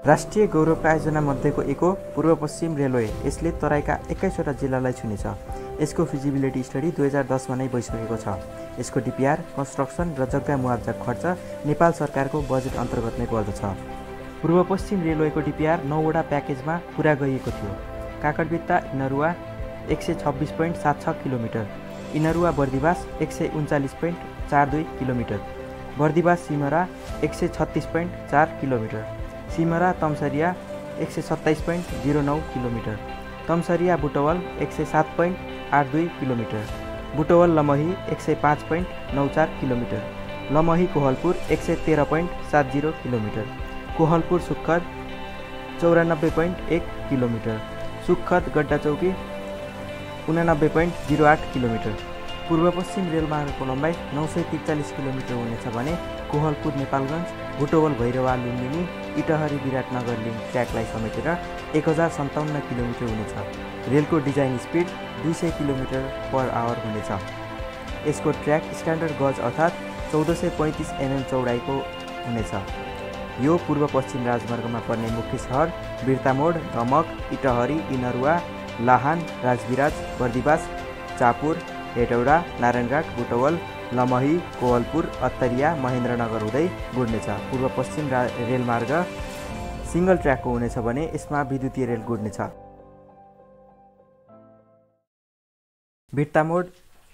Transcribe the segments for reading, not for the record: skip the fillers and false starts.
राष्ट्रिय गौरवका आयोजना मध्येको एक हो पूर्व पश्चिम रेलवे। यसले तराईका 21वटा जिल्लालाई छुनेछ। यसको फिजिबिलिटी स्टडी 2010मा नै भइसकेको छ। यसको डिपिआर, कन्स्ट्रक्सन र जग्गा मुआब्जा खर्च नेपाल सरकारको बजेट अन्तर्गत नै पर्दछ। पूर्व पश्चिम रेलवेको डिपिआर 9वटा प्याकेजमा पुरा गरिएको थियो। Kakarbhitta Inaruwa 126.76 kilometre, Inaruwa Bardibas 139.42 kilometre, Bardibas Simara 136.4 kilometre, Simara Tamsariya 127.09 kilometre, Tamsariya Butwal 107.82 kilometre, Butwal Lamahi 105.94 kilometre, Lamahi Kohalpur 113.70 kilometre, Kohalpur Sukhad 94.1 kilometre, सुखद गड्डा चौकी 89.08 किलोमिटर। पूर्व पश्चिम रेलमार्गको लम्बाइ 943 किलोमिटर हुनेछ भने कोहलपुर नेपालगञ्ज, बुटवल भैरवा लुम्बिनी, इटहरी विराटनगर लिङ्क ट्र्याकलाई समेटेर 1057 किलोमिटर हुनेछ। रेलको design speed 200 kilometre per hour हुनेछ। यसको ट्र्याक स्ट्यान्डर्ड गज अर्थात् 1435 mm चौडाइको हुनेछ। यो पूर्व पश्चिम राजमार्गमा पर्ने मुख्य सहर बिर्तामोड, दमक, इटहरी, इनरुवा, लाहान, राजविराज, बर्दिवास, चापुर, हेटौडा, नारायणघाट, बुटवल, लमही, कोहलपुर, अत्तरिया, महेन्द्रनगर हुँदै गुड्नेछ। पूर्व पश्चिम रेलमार्ग सिङ्गल ट्र्याकको हुनेछ भने यसमा विद्युतीय रेल गुड्नेछ। बिर्तामोड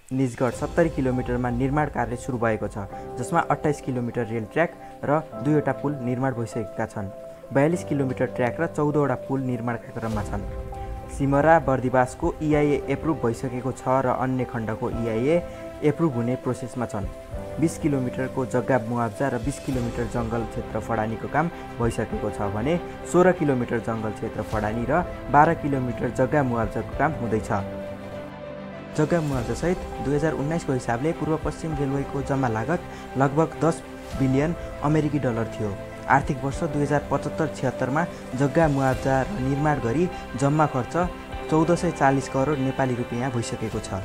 निजगढ 70 किलोमिटरमा निर्माण कार्य सुरु भएको छ, जसमा 28 किलोमिटर रेल ट्र्याक र 2वटा पुल निर्माण भइसकेका छन्। 42 किलोमिटर ट्र्याक र 14वटा पुल निर्माणका क्रममा छन्। सिमरा बर्दिवासको EIA एप्रुभ भइसकेको छ र अन्य खण्डको EIA एप्रुभ हुने प्रोसेसमा छन्। 20 किलोमिटरको जग्गा मुआब्जा र 20 किलोमिटर जङ्गल क्षेत्र फडानीको काम भइसकेको छ भने 16 किलोमिटर जङ्गल क्षेत्र फडानी र 12 किलोमिटर जग्गा मुआब्जाको काम हुँदैछ। जग्गा मुआब्जासहित 2019को हिसाबले पूर्व पश्चिम रेलवेको जम्मा लागत लगभग 10 बिलियन अमेरिकी डलर थियो। आर्थिक वर्ष 2075-76मा जग्गा मुआब्जा र निर्माण गरी जम्मा खर्च 1440 करोड नेपाली रुपियाँ भइसकेको छ।